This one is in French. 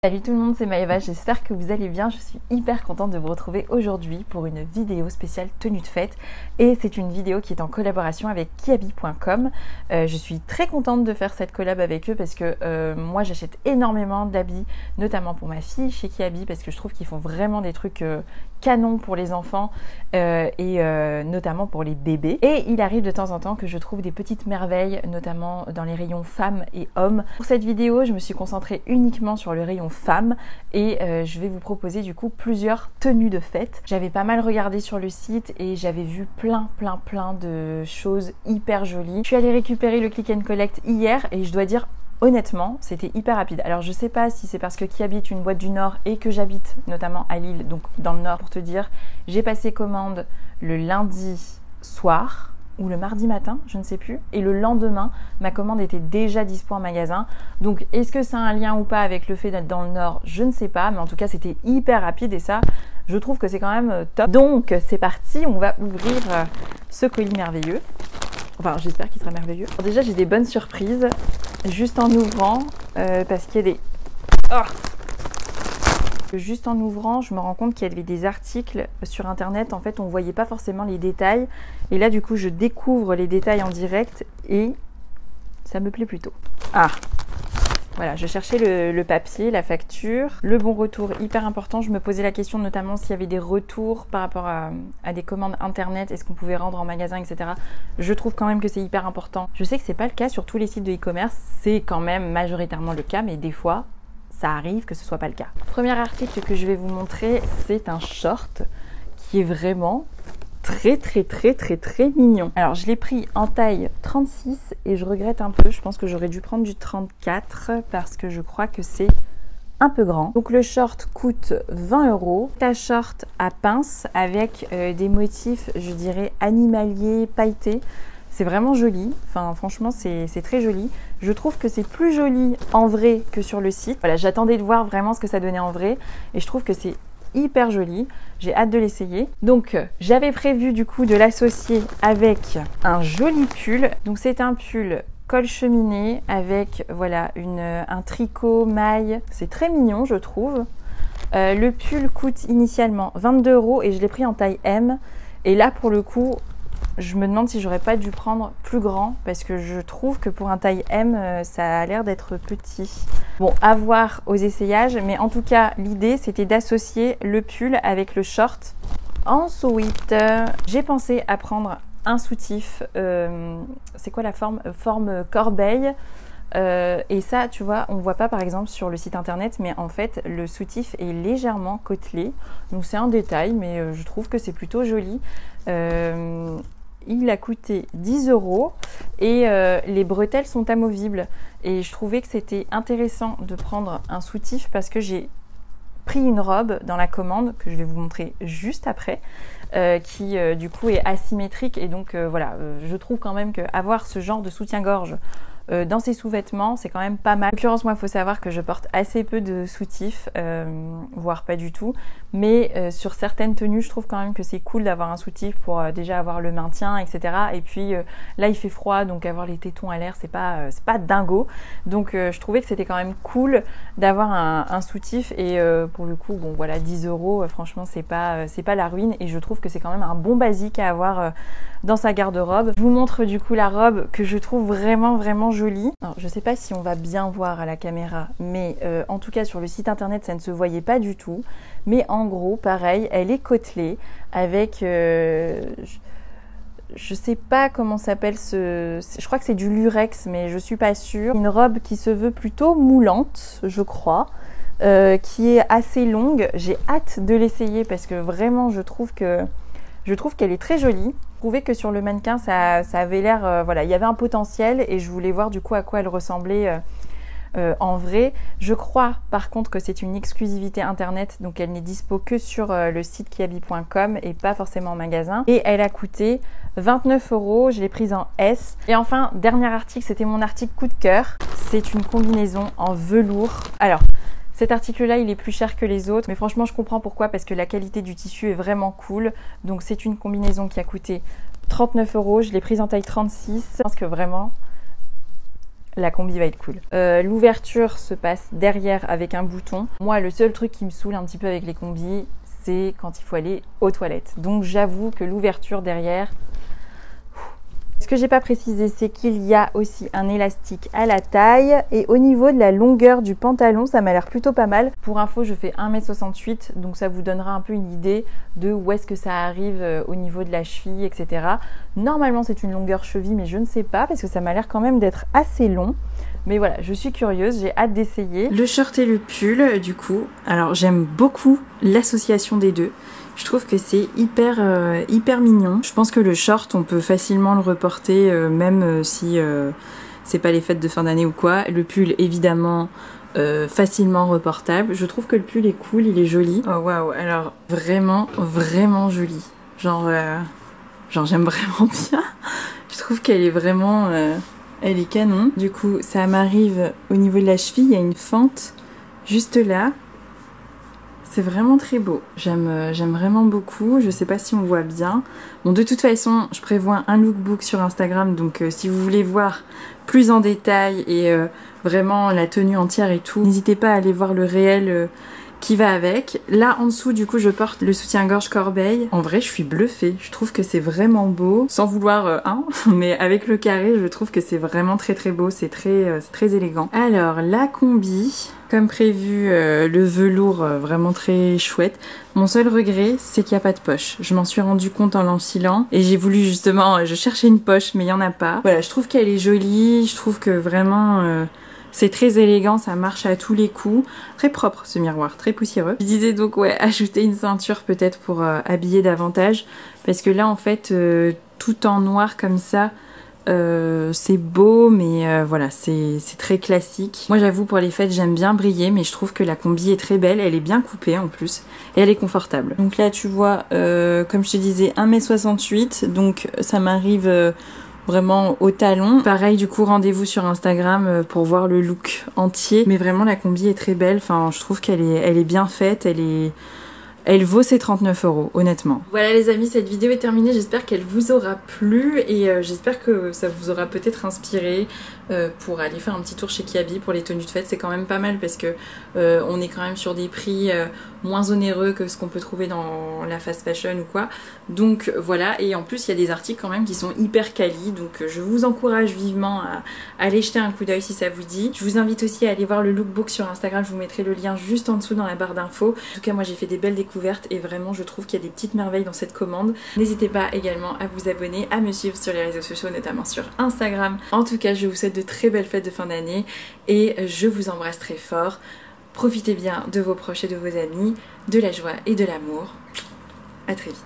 Salut tout le monde, c'est Maëva, j'espère que vous allez bien. Je suis hyper contente de vous retrouver aujourd'hui pour une vidéo spéciale tenue de fête. Et c'est une vidéo qui est en collaboration avec kiabi.com. Je suis très contente de faire cette collab avec eux parce que moi j'achète énormément d'habits, notamment pour ma fille chez Kiabi, parce que je trouve qu'ils font vraiment des trucs canons pour les enfants et notamment pour les bébés. Et il arrive de temps en temps que je trouve des petites merveilles, notamment dans les rayons femmes et hommes. Pour cette vidéo, je me suis concentrée uniquement sur le rayon femmes et je vais vous proposer du coup plusieurs tenues de fête. J'avais pas mal regardé sur le site et j'avais vu plein de choses hyper jolies. Je suis allée récupérer le click and collect hier et je dois dire honnêtement, c'était hyper rapide. Alors je sais pas si c'est parce que Kiabi est une boîte du Nord et que j'habite notamment à Lille, donc dans le Nord pour te dire, j'ai passé commande le lundi soir ou le mardi matin, je ne sais plus, et le lendemain, ma commande était déjà dispo en magasin. Donc est-ce que ça a un lien ou pas avec le fait d'être dans le Nord? Je ne sais pas, mais en tout cas c'était hyper rapide et ça, je trouve que c'est quand même top. Donc c'est parti, on va ouvrir ce colis merveilleux. Enfin, j'espère qu'il sera merveilleux. Alors, déjà, j'ai des bonnes surprises juste en ouvrant parce qu'il y a des... Juste en ouvrant, je me rends compte qu'il y avait des articles sur internet. En fait, on ne voyait pas forcément les détails. Et là, du coup, je découvre les détails en direct et ça me plaît plutôt. Ah! Voilà, je cherchais le papier, la facture, le bon retour, hyper important. Je me posais la question notamment s'il y avait des retours par rapport à des commandes internet, est-ce qu'on pouvait rendre en magasin, etc. Je trouve quand même que c'est hyper important. Je sais que c'est pas le cas sur tous les sites de e-commerce, c'est quand même majoritairement le cas, mais des fois, ça arrive que ce soit pas le cas. Premier article que je vais vous montrer, c'est un short qui est vraiment très mignon. Alors je l'ai pris en taille 36 et je regrette un peu, je pense que j'aurais dû prendre du 34 parce que je crois que c'est un peu grand. Donc le short coûte 20 €. C'est un short à pince avec des motifs, je dirais, animaliers, pailletés. C'est vraiment joli, enfin franchement c'est très joli. Je trouve que c'est plus joli en vrai que sur le site. Voilà, j'attendais de voir vraiment ce que ça donnait en vrai et je trouve que c'est hyper joli, j'ai hâte de l'essayer. Donc j'avais prévu du coup de l'associer avec un joli pull. Donc c'est un pull col cheminée avec voilà un tricot maille, c'est très mignon je trouve. Le pull coûte initialement 22 € et je l'ai pris en taille M et là pour le coup je me demande si j'aurais pas dû prendre plus grand parce que je trouve que pour un taille M, ça a l'air d'être petit. Bon, à voir aux essayages, mais en tout cas, l'idée, c'était d'associer le pull avec le short. Ensuite, j'ai pensé à prendre un soutif. C'est quoi la forme? Forme corbeille. Et ça, tu vois, on voit pas par exemple sur le site internet, mais en fait, le soutif est légèrement côtelé. Donc c'est un détail, mais je trouve que c'est plutôt joli. Il a coûté 10 € et les bretelles sont amovibles. Et je trouvais que c'était intéressant de prendre un soutif parce que j'ai pris une robe dans la commande que je vais vous montrer juste après qui du coup est asymétrique et donc voilà, je trouve quand même qu'avoir ce genre de soutien-gorge dans ses sous-vêtements, c'est quand même pas mal. En l'occurrence, moi, il faut savoir que je porte assez peu de soutifs, voire pas du tout. Mais sur certaines tenues, je trouve quand même que c'est cool d'avoir un soutif pour déjà avoir le maintien, etc. Et puis là, il fait froid, donc avoir les tétons à l'air, c'est pas dingo. Donc je trouvais que c'était quand même cool d'avoir un soutif. Et pour le coup, bon voilà, 10 €, franchement, c'est pas la ruine. Et je trouve que c'est quand même un bon basique à avoir dans sa garde-robe. Je vous montre du coup la robe que je trouve vraiment jolie. Alors, je sais pas si on va bien voir à la caméra, mais en tout cas sur le site internet ça ne se voyait pas du tout. Mais en gros, pareil, elle est côtelée avec, je sais pas comment s'appelle je crois que c'est du lurex, mais je suis pas sûre. Une robe qui se veut plutôt moulante, je crois. Qui est assez longue. J'ai hâte de l'essayer parce que vraiment je trouve qu'elle est très jolie. Je trouvais que sur le mannequin ça avait l'air, voilà, il y avait un potentiel et je voulais voir du coup à quoi elle ressemblait en vrai. Je crois par contre que c'est une exclusivité internet, donc elle n'est dispo que sur le site kiabi.com et pas forcément en magasin. Et elle a coûté 29 €, je l'ai prise en S. Et enfin, dernier article, c'était mon article coup de cœur. C'est une combinaison en velours. Alors, cet article-là, il est plus cher que les autres, mais franchement, je comprends pourquoi, parce que la qualité du tissu est vraiment cool. Donc, c'est une combinaison qui a coûté 39 €. Je l'ai prise en taille 36. Je pense que vraiment, la combi va être cool. L'ouverture se passe derrière avec un bouton. Moi, le seul truc qui me saoule un petit peu avec les combis, c'est quand il faut aller aux toilettes. Donc j'avoue que l'ouverture derrière... Ce que j'ai pas précisé, c'est qu'il y a aussi un élastique à la taille et au niveau de la longueur du pantalon, ça m'a l'air plutôt pas mal. Pour info, je fais 1m68, donc ça vous donnera un peu une idée de où est-ce que ça arrive au niveau de la cheville, etc. Normalement, c'est une longueur cheville, mais je ne sais pas parce que ça m'a l'air quand même d'être assez long. Mais voilà, je suis curieuse, j'ai hâte d'essayer. Le short et le pull, du coup, alors j'aime beaucoup l'association des deux. Je trouve que c'est hyper mignon. Je pense que le short, on peut facilement le reporter, même si c'est pas les fêtes de fin d'année ou quoi. Le pull, évidemment, facilement reportable. Je trouve que le pull est cool, il est joli. Oh waouh, alors vraiment joli. Genre j'aime vraiment bien. Je trouve qu'elle est vraiment... elle est canon. Du coup, ça m'arrive au niveau de la cheville, il y a une fente juste là. C'est vraiment très beau. J'aime vraiment beaucoup. Je sais pas si on voit bien. Bon, de toute façon, je prévois un lookbook sur Instagram. Donc, si vous voulez voir plus en détail et vraiment la tenue entière et tout, n'hésitez pas à aller voir le réel qui va avec. Là, en dessous, du coup, je porte le soutien-gorge Corbeil. En vrai, je suis bluffée. Je trouve que c'est vraiment beau. Sans vouloir, mais avec le carré, je trouve que c'est vraiment très beau. C'est très élégant. Alors, la combi... Comme prévu, le velours vraiment très chouette. Mon seul regret, c'est qu'il n'y a pas de poche. Je m'en suis rendu compte en l'enfilant et j'ai voulu justement, je cherchais une poche mais il n'y en a pas. Voilà, je trouve qu'elle est jolie, je trouve que vraiment c'est très élégant, ça marche à tous les coups. Très propre ce miroir, très poussiéreux. Je disais donc ouais, ajouter une ceinture peut-être pour habiller davantage parce que là en fait, tout en noir comme ça, c'est beau mais voilà, c'est très classique. Moi j'avoue pour les fêtes j'aime bien briller mais je trouve que la combi est très belle, elle est bien coupée en plus et elle est confortable. Donc là tu vois comme je te disais 1m68 donc ça m'arrive vraiment au talon. Pareil du coup rendez-vous sur Instagram pour voir le look entier mais vraiment la combi est très belle, enfin je trouve qu'elle est bien faite, elle vaut ses 39 €, honnêtement. Voilà les amis, cette vidéo est terminée. J'espère qu'elle vous aura plu et j'espère que ça vous aura peut-être inspiré pour aller faire un petit tour chez Kiabi pour les tenues de fête. C'est quand même pas mal parce que on est quand même sur des prix moins onéreux que ce qu'on peut trouver dans la fast fashion ou quoi. Donc voilà, et en plus il y a des articles quand même qui sont hyper quali. Donc je vous encourage vivement à aller jeter un coup d'œil si ça vous dit. Je vous invite aussi à aller voir le lookbook sur Instagram. Je vous mettrai le lien juste en dessous dans la barre d'infos. En tout cas moi j'ai fait des belles découvertes et vraiment je trouve qu'il y a des petites merveilles dans cette commande. N'hésitez pas également à vous abonner, à me suivre sur les réseaux sociaux, notamment sur Instagram. En tout cas je vous souhaite de très belles fêtes de fin d'année et je vous embrasse très fort. Profitez bien de vos proches et de vos amis, de la joie et de l'amour. À très vite.